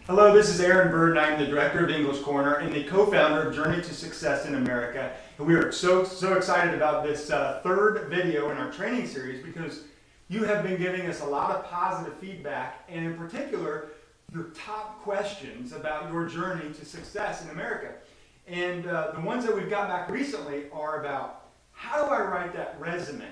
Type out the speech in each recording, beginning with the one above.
Hello, this is Aaron Bird, and I'm the director of English Corner and the co-founder of Journey to Success in America. And we are so excited about this third video in our training series because you have been giving us a lot of positive feedback, and in particular, your top questions about your journey to success in America. And the ones that we've got back recently are about how do I write that resume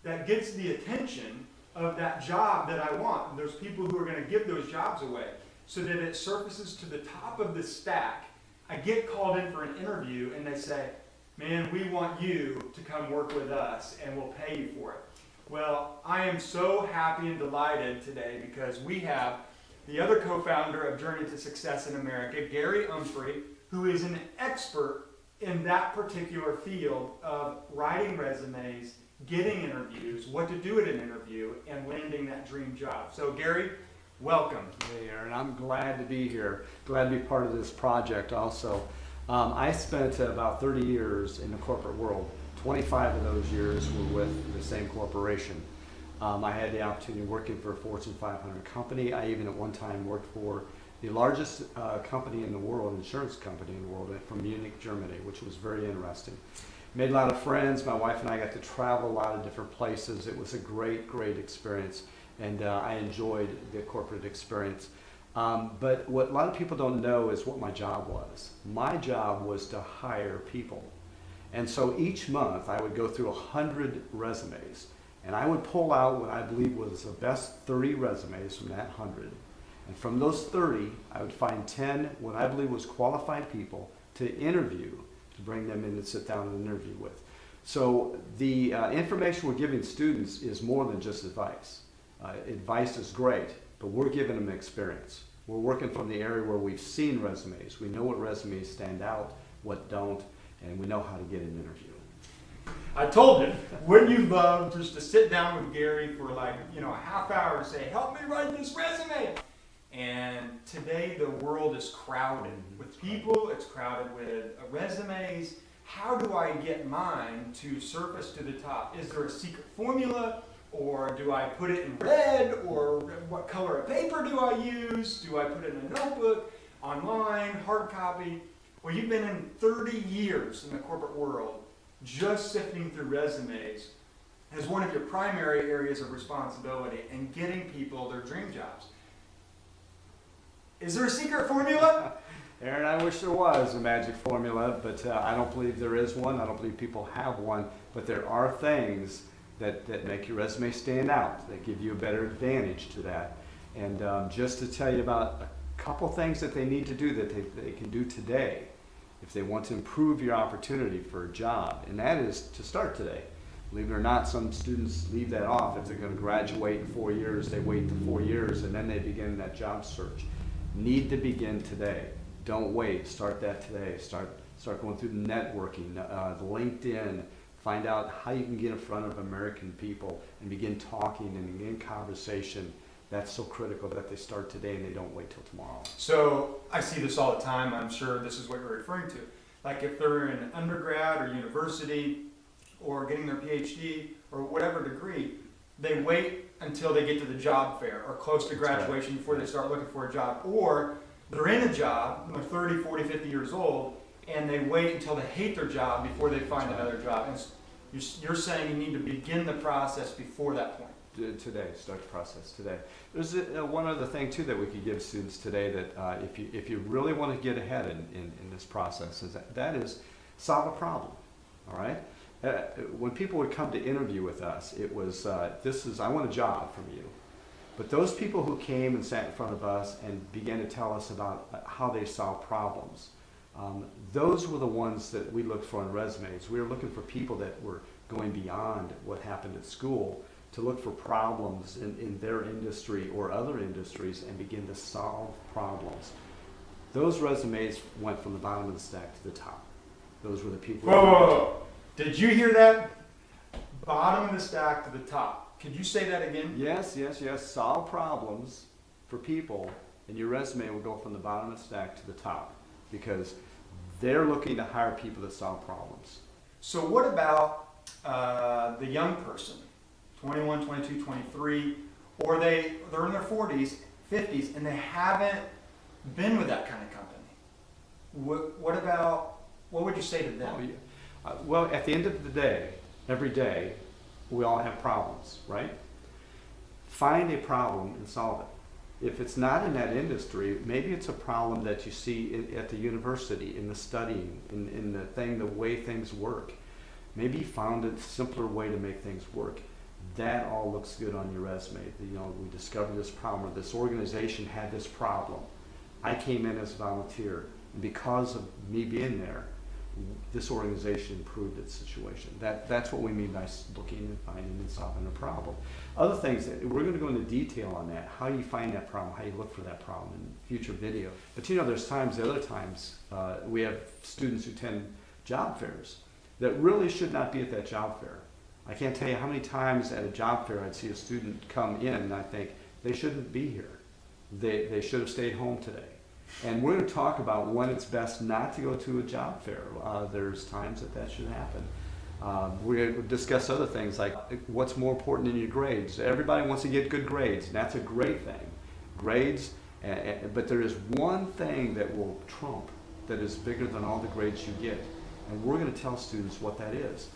that gets the attention of that job that I want, and those people who are going to give those jobs away, so that it surfaces to the top of the stack. I get called in for an interview and they say, man, we want you to come work with us and we'll pay you for it. Well, I am so happy and delighted today because we have the other co-founder of Journey to Success in America, Gary Umphrey, who is an expert in that particular field of writing resumes, getting interviews, what to do at an interview, and landing that dream job. So Gary, welcome. Hey Aaron, I'm glad to be here. Glad to be part of this project also. I spent about 30 years in the corporate world. 25 of those years were with the same corporation. I had the opportunity of working for a Fortune 500 company. I even at one time worked for the largest company in the world, insurance company in the world, from Munich, Germany, which was very interesting. Made a lot of friends. My wife and I got to travel a lot of different places. It was a great experience. And I enjoyed the corporate experience. But what a lot of people don't know is what my job was. My job was to hire people. And so each month I would go through 100 resumes, and I would pull out what I believe was the best 30 resumes from that 100. And from those 30, I would find 10 what I believe was qualified people to interview, to bring them in and sit down and interview with. So the information we're giving students is more than just advice. Advice is great, but we're giving them experience. We're working from the area where we've seen resumes. We know what resumes stand out, what don't, and we know how to get an interview. I told him, wouldn't you love just to sit down with Gary for a half hour and say, help me write this resume? And today the world is crowded with people, it's crowded with resumes. How do I get mine to surface to the top? Is there a secret formula? Or do I put it in red? Or what color of paper do I use? Do I put it in a notebook, online, hard copy? Well, you've been in 30 years in the corporate world, just sifting through resumes as one of your primary areas of responsibility and getting people their dream jobs. Is there a secret formula? Aaron, I wish there was a magic formula, but I don't believe there is one. I don't believe people have one, but there are things that make your resume stand out, that give you a better advantage to that. And just to tell you about a couple things that they need to do that they can do today if they want to improve your opportunity for a job, and that is to start today. Believe it or not, some students leave that off. If they're going to graduate in 4 years, they wait the 4 years and then they begin that job search. Need to begin today. Don't wait. Start that today. Start going through the networking, the LinkedIn. Find out how you can get in front of American people and begin talking and begin conversation. That's so critical that they start today and they don't wait till tomorrow. So I see this all the time. I'm sure this is what you're referring to. Like if they're in undergrad or university or getting their PhD or whatever degree, they wait until they get to the job fair or close to graduation before they start looking for a job. Or they're in a job, they're 30, 40, 50 years old, and they wait until they hate their job before they find another job. And you're saying you need to begin the process before that point. Today, start the process today. There's one other thing too that we could give students today that if you really want to get ahead in this process, is that is solve a problem. All right. When people would come to interview with us, it was I want a job from you. But those people who came and sat in front of us and began to tell us about how they solve problems, those were the ones that we looked for in resumes. We were looking for people that were going beyond what happened at school to look for problems in their industry or other industries and begin to solve problems. Those resumes went from the bottom of the stack to the top. Those were the people. Whoa. Did you hear that? Bottom of the stack to the top. Could you say that again? Yes. Solve problems for people, and your resume will go from the bottom of the stack to the top because they're looking to hire people that solve problems. So what about the young person, 21, 22, 23, or they're in their 40s, 50s, and they haven't been with that kind of company. What would you say to them? Oh, yeah. Well, at the end of the day, every day, we all have problems, right? Find a problem and solve it. If it's not in that industry, maybe it's a problem that you see at the university, in the studying, in the way things work. Maybe you found a simpler way to make things work. That all looks good on your resume. We discovered this problem, or this organization had this problem. I came in as a volunteer, and because of me being there, this organization improved its situation. That's what we mean by looking and finding and solving a problem. Other things, we're going to go into detail on that, how you find that problem, how you look for that problem in future video. But there's other times, we have students who attend job fairs that really should not be at that job fair. I can't tell you how many times at a job fair I'd see a student come in and I think they shouldn't be here. They should have stayed home today. And we're going to talk about when it's best not to go to a job fair. There's times that should happen. We're going to discuss other things like what's more important in your grades. Everybody wants to get good grades, and that's a great thing. Grades, but there is one thing that will trump, that is bigger than all the grades you get. And we're going to tell students what that is.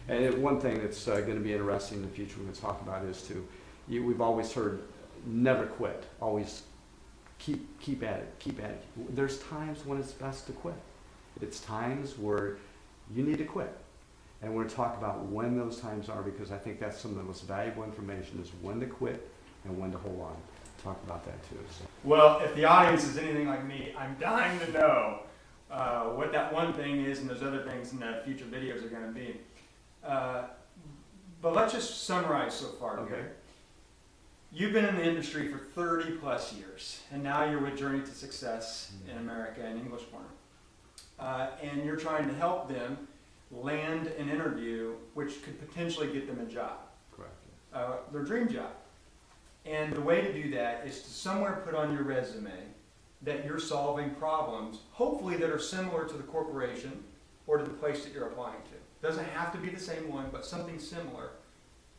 And one thing that's going to be interesting in the future we're going to talk about is we've always heard, never quit, always keep at it. There's times when it's best to quit. It's times where you need to quit. And we're going to talk about when those times are, because I think that's some of the most valuable information, is when to quit and when to hold on. Talk about that too. So. Well, if the audience is anything like me, I'm dying to know what that one thing is and those other things in the future videos are going to be. But let's just summarize so far. Okay. You've been in the industry for 30 plus years, and now you're with Journey to Success in America and English Corner. And you're trying to help them land an interview which could potentially get them a job. Correct. Their dream job. And the way to do that is to somewhere put on your resume that you're solving problems, hopefully that are similar to the corporation or to the place that you're applying to. Doesn't have to be the same one, but something similar.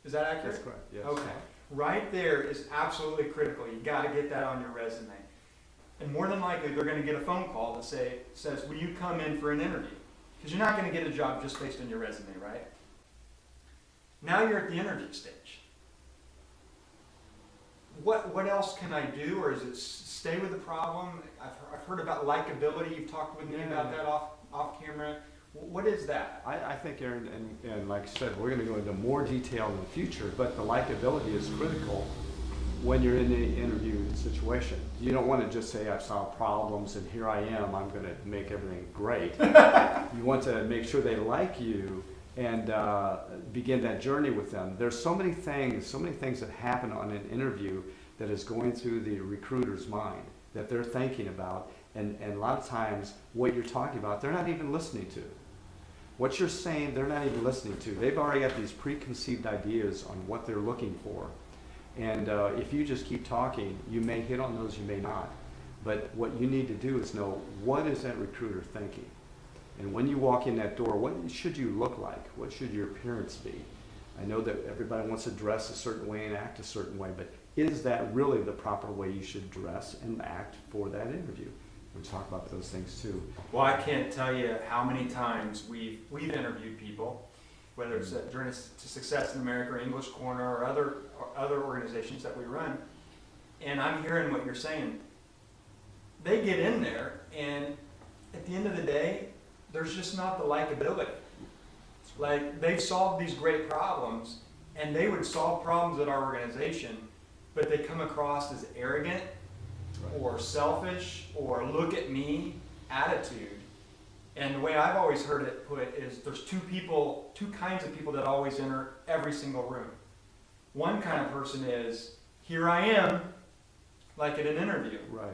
Is that accurate? That's correct, yes. Okay. Right there is absolutely critical. You got to get that on your resume. And more than likely, they're going to get a phone call that says, will you come in for an interview? Because you're not going to get a job just based on your resume, right? Now you're at the interview stage. What else can I do, or is it stay with the problem? I've heard about likability. You've talked with me about that off camera. What is that? I think, Aaron, and like I said, we're going to go into more detail in the future, but the likability is critical when you're in the interview situation. You don't want to just say, I've solved problems and here I am, I'm going to make everything great. You want to make sure they like you and begin that journey with them. There's so many things that happen on an interview that is going through the recruiter's mind that they're thinking about, and a lot of times what you're talking about, they're not even listening to. What you're saying, they're not even listening to. They've already got these preconceived ideas on what they're looking for. And if you just keep talking, you may hit on those, you may not. But what you need to do is know, what is that recruiter thinking? And when you walk in that door, what should you look like? What should your appearance be? I know that everybody wants to dress a certain way and act a certain way, but is that really the proper way you should dress and act for that interview? We talk about those things too. Well, I can't tell you how many times we've interviewed people, whether it's at Journey to Success in America or English Corner or other organizations that we run, and I'm hearing what you're saying. They get in there, and at the end of the day, there's just not the likability. Like, they've solved these great problems, and they would solve problems at our organization, but they come across as arrogant or selfish or look at me attitude. And the way I've always heard it put is there's two kinds of people that always enter every single room. One kind of person is, here I am, like at an interview. Right.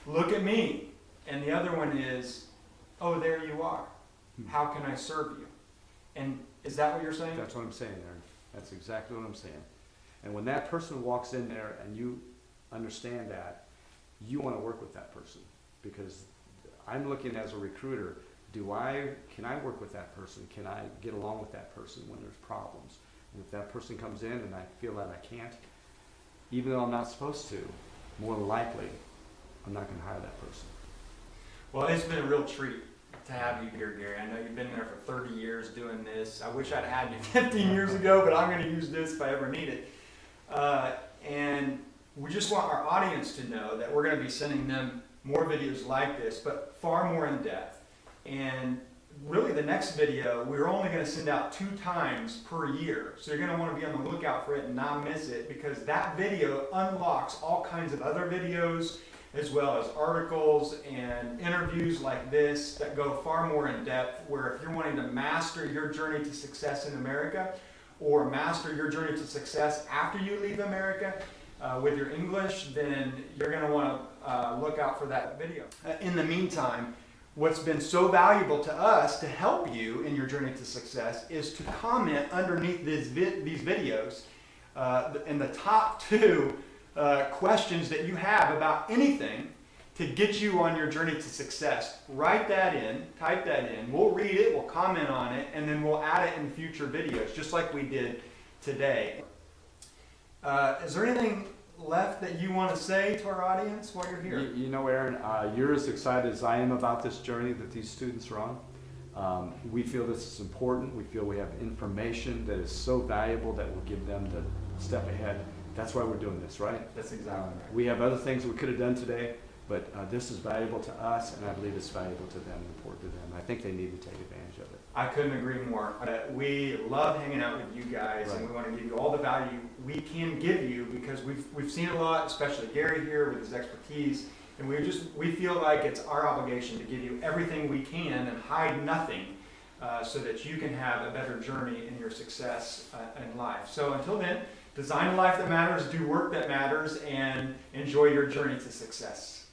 Look at me. And the other one is, oh, there you are. How can I serve you? And is that what you're saying? That's what I'm saying, Aaron. That's exactly what I'm saying. And when that person walks in there and you understand that, you want to work with that person, because I'm looking as a recruiter, can I work with that person? Can I get along with that person when there's problems? And if that person comes in and I feel that I can't, even though I'm not supposed to, more than likely, I'm not going to hire that person. Well, it's been a real treat to have you here, Gary. I know you've been there for 30 years doing this. I wish I'd had you 15 years ago, but I'm going to use this if I ever need it. And we just want our audience to know that we're going to be sending them more videos like this, but far more in depth. And really the next video, we're only going to send out 2 times per year. So you're going to want to be on the lookout for it and not miss it, because that video unlocks all kinds of other videos, as well as articles and interviews like this that go far more in depth, where if you're wanting to master your journey to success in America, or master your journey to success after you leave America with your English, then you're going to want to look out for that video. In the meantime, what's been so valuable to us to help you in your journey to success is to comment underneath these videos in the top 2 questions that you have about anything to get you on your journey to success. Write that in, type that in, we'll read it, we'll comment on it, and then we'll add it in future videos, just like we did today. Is there anything left that you want to say to our audience while you're here? You know, Aaron, you're as excited as I am about this journey that these students are on. We feel this is important. We feel we have information that is so valuable that will give them the step ahead. That's why we're doing this, right? That's exactly right. We have other things we could have done today, but this is valuable to us, and I believe it's valuable to them, important to them. I think they need to take advantage of it. I couldn't agree more. We love hanging out with you guys, Right. and we want to give you all the value we can give you, because we've seen a lot, especially Gary here with his expertise, and we feel like it's our obligation to give you everything we can and hide nothing, so that you can have a better journey in your success in life. So until then, design a life that matters, do work that matters, and enjoy your journey to success.